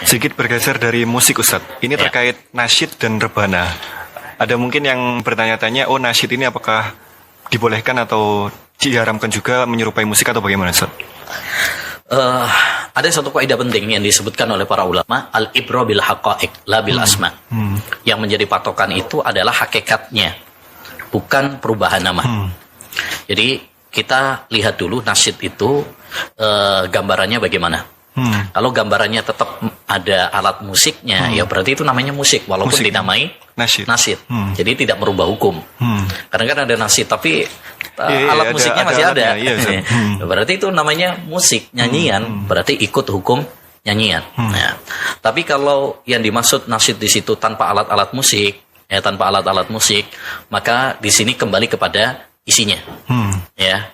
Sedikit bergeser dari musik Ustadz. Ini terkait nasyid dan rebana. Ada mungkin yang bertanya-tanya, oh nasyid ini apakah dibolehkan atau diharamkan juga menyerupai musik atau bagaimana Ustadz? Ada satu kaidah penting yang disebutkan oleh para ulama, al-ibra bil haqa'iq la bil asma. Yang menjadi patokan itu adalah hakikatnya, bukan perubahan nama. Jadi kita lihat dulu nasyid itu gambarannya bagaimana. Kalau gambarannya tetap ada alat musiknya, ya berarti itu namanya musik, walaupun musik dinamai nasyid. Jadi tidak merubah hukum. Karena kan ada nasyid, tapi alat musiknya masih ada. Berarti itu namanya musik, nyanyian, berarti ikut hukum nyanyian. Nah, tapi kalau yang dimaksud nasyid di situ tanpa alat-alat musik, tanpa alat-alat musik, maka di sini kembali kepada isinya.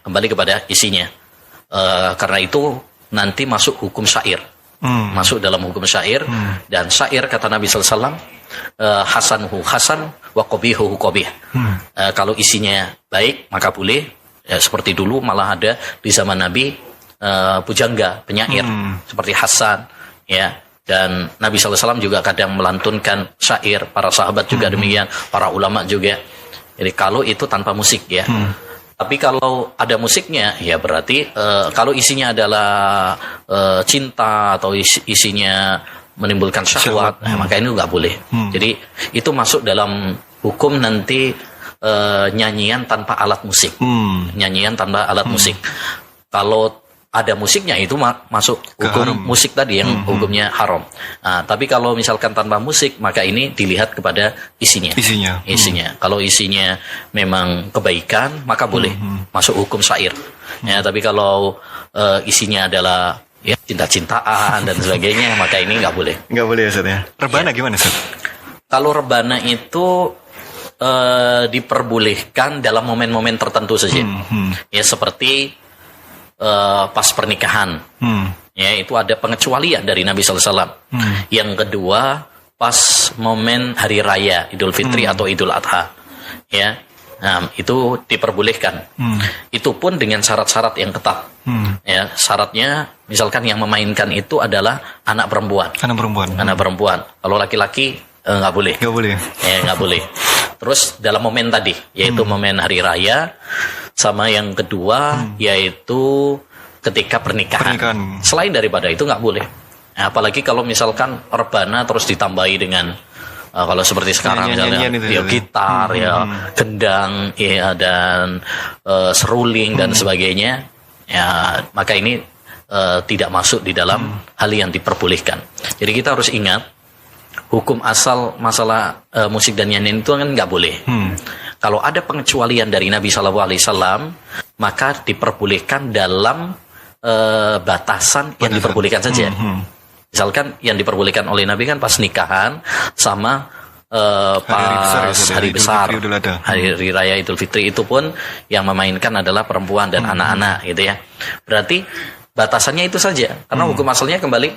Kembali kepada isinya. Karena itu nanti masuk hukum syair, masuk dalam hukum syair, dan syair kata Nabi SAW, hasanuhu hasan wa qabihuhu qabih. Kalau isinya baik maka boleh, seperti dulu malah ada di zaman Nabi pujangga, penyair seperti Hasan, dan Nabi SAW juga kadang melantunkan syair, para sahabat juga demikian, para ulama juga. Jadi kalau itu tanpa musik Tapi kalau ada musiknya, ya berarti kalau isinya adalah cinta atau isinya menimbulkan syahwat, maka ini nggak boleh. Jadi itu masuk dalam hukum nanti nyanyian tanpa alat musik. Nyanyian tanpa alat musik. Kalau ada musiknya itu masuk hukum musik tadi yang hukumnya haram. Nah, tapi kalau misalkan tanpa musik, maka ini dilihat kepada isinya. Kalau isinya memang kebaikan, maka boleh masuk hukum syair. Tapi kalau isinya adalah cinta-cintaan dan sebagainya, maka ini nggak boleh. Nggak boleh ya Ustaz ya. Rebana gimana Ustaz? Kalau rebana itu diperbolehkan dalam momen-momen tertentu saja. Ya seperti pas pernikahan, itu ada pengecualian dari Nabi SAW. Yang kedua, pas momen hari raya Idul Fitri atau Idul Adha, itu diperbolehkan. Itu pun dengan syarat-syarat yang ketat. Syaratnya, misalkan yang memainkan itu adalah anak perempuan. Kalau laki-laki nggak boleh. Nggak boleh. Terus dalam momen tadi, yaitu momen hari raya. Sama yang kedua, yaitu ketika pernikahan. Selain daripada itu nggak boleh. Apalagi kalau misalkan rebana terus ditambahi dengan kalau seperti sekarang misalnya gitar, gendang, dan seruling dan sebagainya, maka ini tidak masuk di dalam hal yang diperbolehkan. Jadi kita harus ingat, hukum asal masalah musik dan nyanyian itu kan nggak boleh. Kalau ada pengecualian dari Nabi SAW, maka diperbolehkan dalam batasan yang diperbolehkan saja. Misalkan yang diperbolehkan oleh Nabi kan pas nikahan sama hari besar, hari raya Idul Fitri, itu pun yang memainkan adalah perempuan dan anak-anak, gitu ya. Berarti batasannya itu saja, karena hukum asalnya kembali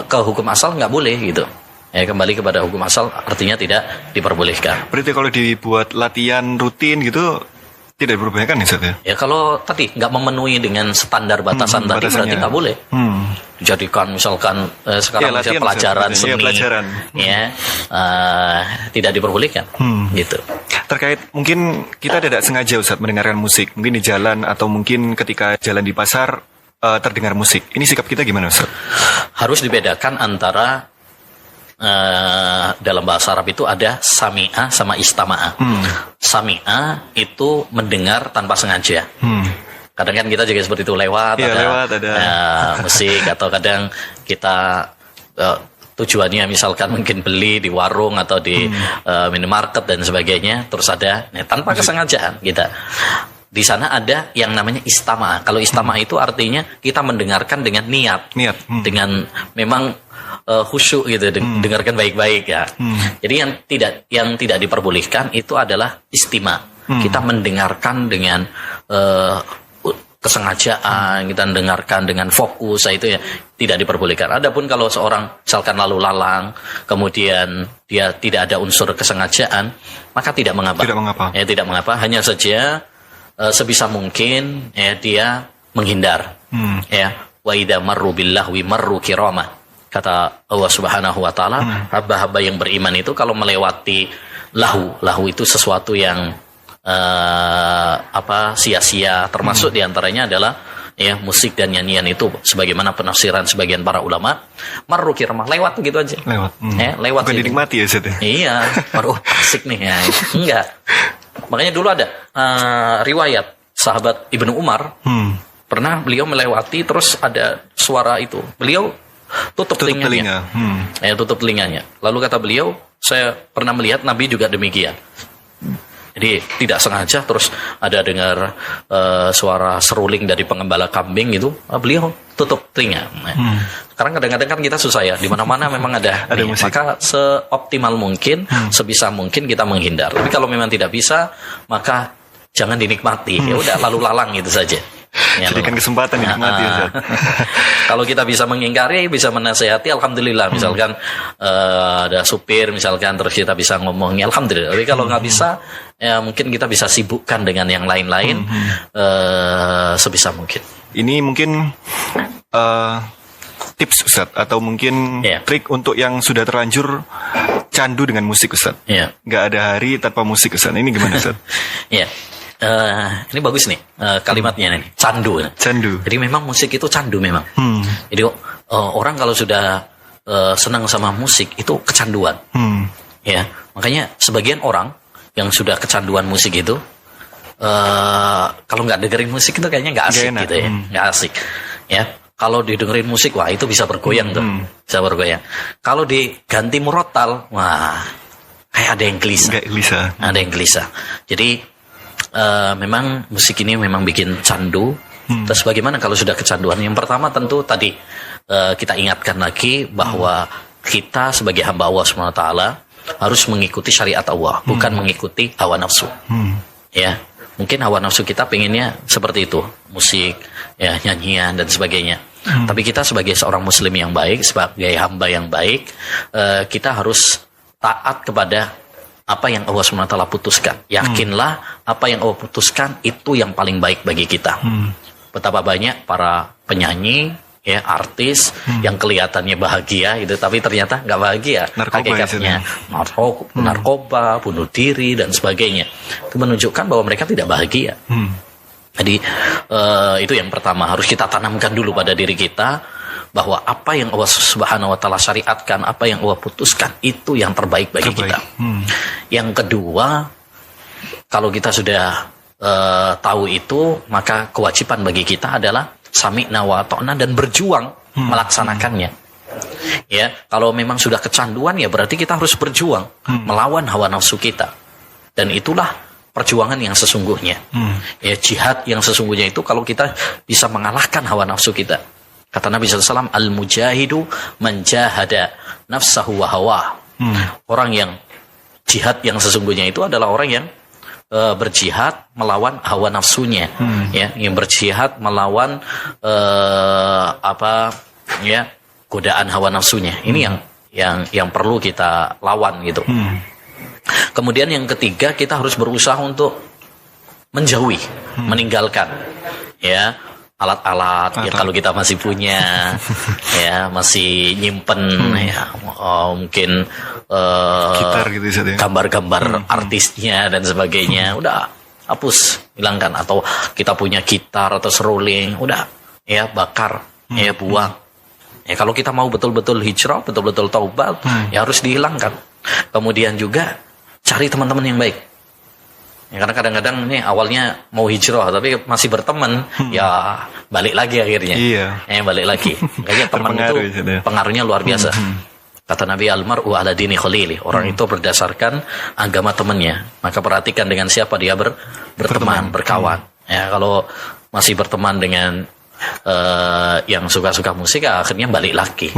ke hukum asal nggak boleh gitu. Kembali kepada hukum asal, artinya tidak diperbolehkan. Berarti kalau dibuat latihan rutin gitu tidak diperbolehkan ya? Ya kalau tadi nggak memenuhi dengan standar batasan tadi, berarti nggak boleh. Jadikan misalkan sekarang misalnya pelajaran seni, tidak diperbolehkan. Gitu. Terkait mungkin kita tidak sengaja Ustaz mendengarkan musik, mungkin di jalan atau mungkin ketika jalan di pasar terdengar musik. Ini sikap kita gimana Ustaz? Harus dibedakan antara dalam bahasa Arab itu ada sami'a sama istama'a. Sami'a itu mendengar tanpa sengaja. Kadang kan kita juga seperti itu, lewat ada musik, atau kadang kita tujuannya misalkan mungkin beli di warung atau di minimarket dan sebagainya, terus ada tanpa kesengajaan kita. Di sana ada yang namanya istama'a. Kalau istama'a itu artinya kita mendengarkan dengan niat. Dengan memang khusyuk gitu, dengarkan baik-baik ya. Jadi yang tidak diperbolehkan itu adalah istima. Kita mendengarkan dengan kesengajaan, kita mendengarkan dengan fokus, itu ya tidak diperbolehkan. Adapun kalau seorang misalkan lalu lalang, kemudian dia tidak ada unsur kesengajaan, maka tidak mengapa. Tidak mengapa. Hanya saja sebisa mungkin dia menghindar. Wa idza marru billahwi marru kirama. kata Allah Subhanahu wa taala, hamba-hamba yang beriman itu kalau melewati lahu itu sesuatu yang sia-sia, termasuk diantaranya adalah ya musik dan nyanyian itu, sebagaimana penafsiran sebagian para ulama, marru kirmah, lewat begitu aja. Lewat bukan gitu. dinikmati ya Ustaz ya? Iya, baru asik nih ya. Enggak. Makanya dulu ada riwayat sahabat Ibnu Umar, pernah beliau melewati terus ada suara itu. Beliau tutup telinganya. Tutup telinganya. Lalu kata beliau, saya pernah melihat Nabi juga demikian. Jadi tidak sengaja terus ada dengar suara seruling dari pengembala kambing gitu, beliau tutup telinga. Sekarang kadang-kadang kan kita susah ya, di mana-mana memang ada musik. Maka seoptimal mungkin, sebisa mungkin kita menghindar. Tapi kalau memang tidak bisa, maka jangan dinikmati. Ya udah lalu lalang gitu saja. Ya, jadikan kesempatan dinikmati ya Ustaz. Kalau kita bisa mengingkari, bisa menasehati, alhamdulillah. Misalkan ada supir misalkan, terus kita bisa ngomongnya, alhamdulillah. Tapi kalau nggak bisa, ya mungkin kita bisa sibukkan dengan yang lain-lain sebisa mungkin. Ini mungkin tips Ustaz, atau mungkin trik untuk yang sudah terlanjur candu dengan musik Ustaz. Nggak ada hari tanpa musik Ustaz. Ini gimana Ustaz? Ini bagus nih kalimatnya nih, candu. Jadi memang musik itu candu memang. Jadi orang kalau sudah senang sama musik itu kecanduan. Ya, makanya sebagian orang yang sudah kecanduan musik itu kalau nggak dengerin musik itu kayaknya nggak asik gitu ya, nggak asik. Ya, kalau didengerin musik, wah itu bisa bergoyang tuh, bisa bergoyang. Kalau diganti murotal, wah kayak ada yang gelisah. Ada yang gelisah. Jadi memang musik ini memang bikin candu. Terus bagaimana kalau sudah kecanduan? Yang pertama tentu tadi kita ingatkan lagi bahwa kita sebagai hamba Allah SWT harus mengikuti syariat Allah, bukan mengikuti hawa nafsu. Ya, mungkin hawa nafsu kita pengennya seperti itu, musik, ya nyanyian dan sebagainya. Tapi kita sebagai seorang muslim yang baik, sebagai hamba yang baik, kita harus taat kepada apa yang Allah SWT putuskan. Yakinlah apa yang Allah putuskan itu yang paling baik bagi kita. Betapa banyak para penyanyi, ya artis yang kelihatannya bahagia itu, tapi ternyata nggak bahagia. Hakikatnya narkoba, bunuh diri dan sebagainya. Itu menunjukkan bahwa mereka tidak bahagia. Jadi itu yang pertama, harus kita tanamkan dulu pada diri kita bahwa apa yang Allah Subhanahu wa taala syariatkan, apa yang Allah putuskan itu yang terbaik bagi kita. Yang kedua, kalau kita sudah tahu itu, maka kewajiban bagi kita adalah sami'na wa ata'na dan berjuang melaksanakannya. Ya, kalau memang sudah kecanduan ya berarti kita harus berjuang melawan hawa nafsu kita. Dan itulah perjuangan yang sesungguhnya. Ya, jihad yang sesungguhnya itu kalau kita bisa mengalahkan hawa nafsu kita. Kata Nabi SAW, al-mujahidu manjahada nafsahu wa hawa. Orang yang jihad yang sesungguhnya itu adalah orang yang berjihad melawan hawa nafsunya, ya, yang berjihad melawan godaan hawa nafsunya. Ini yang perlu kita lawan gitu. Kemudian yang ketiga, kita harus berusaha untuk menjauhi, meninggalkan, ya, alat-alat ya kalau kita masih punya, ya masih nyimpen, ya mungkin gitar gitu, gambar-gambar artisnya dan sebagainya, udah hapus, hilangkan. Atau kita punya gitar atau seruling, udah ya bakar, ya buang. Ya kalau kita mau betul-betul hijrah, betul-betul taubat, ya harus dihilangkan. Kemudian juga cari teman-teman yang baik. Ya, karena kadang-kadang nih awalnya mau hijrah tapi masih berteman, ya balik lagi akhirnya. Balik lagi. Kayaknya teman itu pengaruhnya luar biasa. Kata Nabi, almar'u ala dini khalili. Orang itu berdasarkan agama temannya. Maka perhatikan dengan siapa dia berteman, berkawan. Ya, kalau masih berteman dengan yang suka-suka musik, akhirnya balik lagi.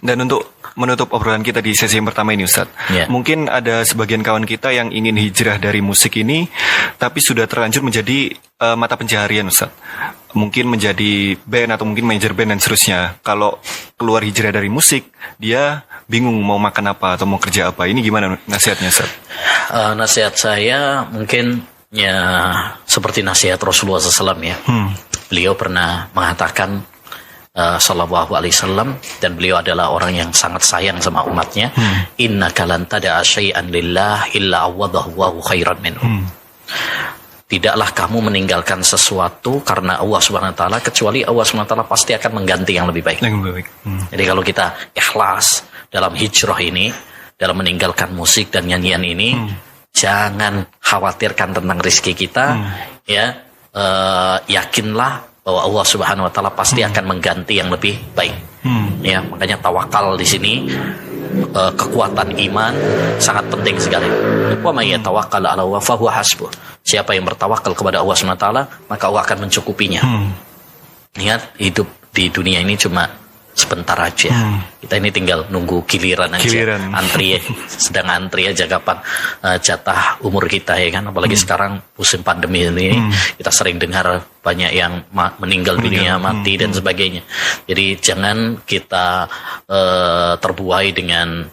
Dan untuk menutup obrolan kita di sesi yang pertama ini Ustadz, mungkin ada sebagian kawan kita yang ingin hijrah dari musik ini, tapi sudah terlanjur menjadi mata pencaharian Ustadz. Mungkin menjadi band atau mungkin manajer band dan seterusnya. Kalau keluar hijrah dari musik, dia bingung mau makan apa atau mau kerja apa. Ini gimana nasihatnya Ustadz? Nasihat saya mungkin ya seperti nasihat Rasulullah SAW ya. Beliau pernah mengatakan, Sallallahu Alaihi Wasallam, dan beliau adalah orang yang sangat sayang sama umatnya. Innaka lan tada'a syai'an lillah illa awadahu Allahu khairan minhu. Tidaklah kamu meninggalkan sesuatu karena Allah Subhanahu wa taala kecuali Allah Subhanahu wa taala pasti akan mengganti yang lebih baik. Yang lebih baik. Jadi kalau kita ikhlas dalam hijrah ini, dalam meninggalkan musik dan nyanyian ini, jangan khawatirkan tentang rezeki kita, ya, yakinlah bahwa Allah Subhanahu wa taala pasti akan mengganti yang lebih baik. Ya, makanya tawakal di sini, kekuatan iman sangat penting sekali. Wa may yatawakkal 'ala Allah fa huwa hasbuh. Siapa yang bertawakal kepada Allah Subhanahu wa taala, maka Allah akan mencukupinya. Ingat, hidup di dunia ini cuma sebentar aja. Kita ini tinggal nunggu giliran aja. Antri, sedang antri aja kapan jatah umur kita, ya kan. Apalagi sekarang musim pandemi ini, kita sering dengar banyak yang meninggal dunia, mati dan sebagainya. Jadi jangan kita terbuai dengan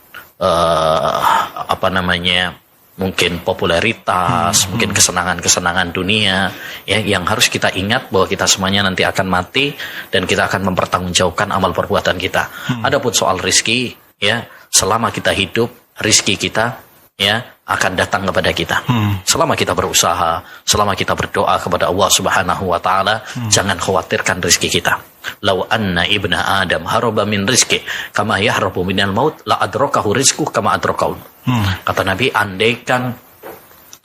mungkin popularitas, mungkin kesenangan-kesenangan dunia, ya, yang harus kita ingat bahwa kita semuanya nanti akan mati dan kita akan mempertanggungjawabkan amal perbuatan kita. Adapun soal rizki, ya, selama kita hidup, rizki kita, ya, akan datang kepada kita. Selama kita berusaha, selama kita berdoa kepada Allah Subhanahu wa taala, jangan khawatirkan rizki kita. Lau anna ibna Adam haraba min rizki kama yahrabu minal maut la adrakahu rizquh kama adrakahu. Kata Nabi, andaikan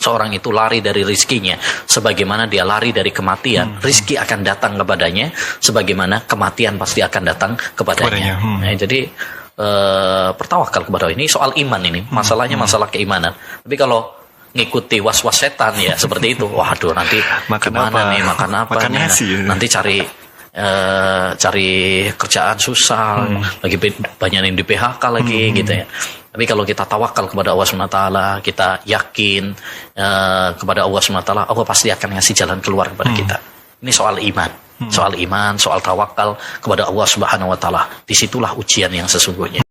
seorang itu lari dari rizkinya sebagaimana dia lari dari kematian, rizki akan datang kepadanya sebagaimana kematian pasti akan datang kepadanya. Nah, jadi bertawakal kepada Allah. Ini soal iman, ini masalahnya masalah keimanan. Tapi kalau ngikuti was-was setan, ya seperti itu, waduh, nanti makan apa nih, nanti cari kerjaan susah, lagi banyak yang di PHK lagi, gitu ya. Tapi kalau kita tawakal kepada Allah SWT, kita yakin kepada Allah SWT, Allah pasti akan ngasih jalan keluar kepada kita. Ini soal iman, soal tawakal kepada Allah Subhanahu wa taala. Disitulah ujian yang sesungguhnya.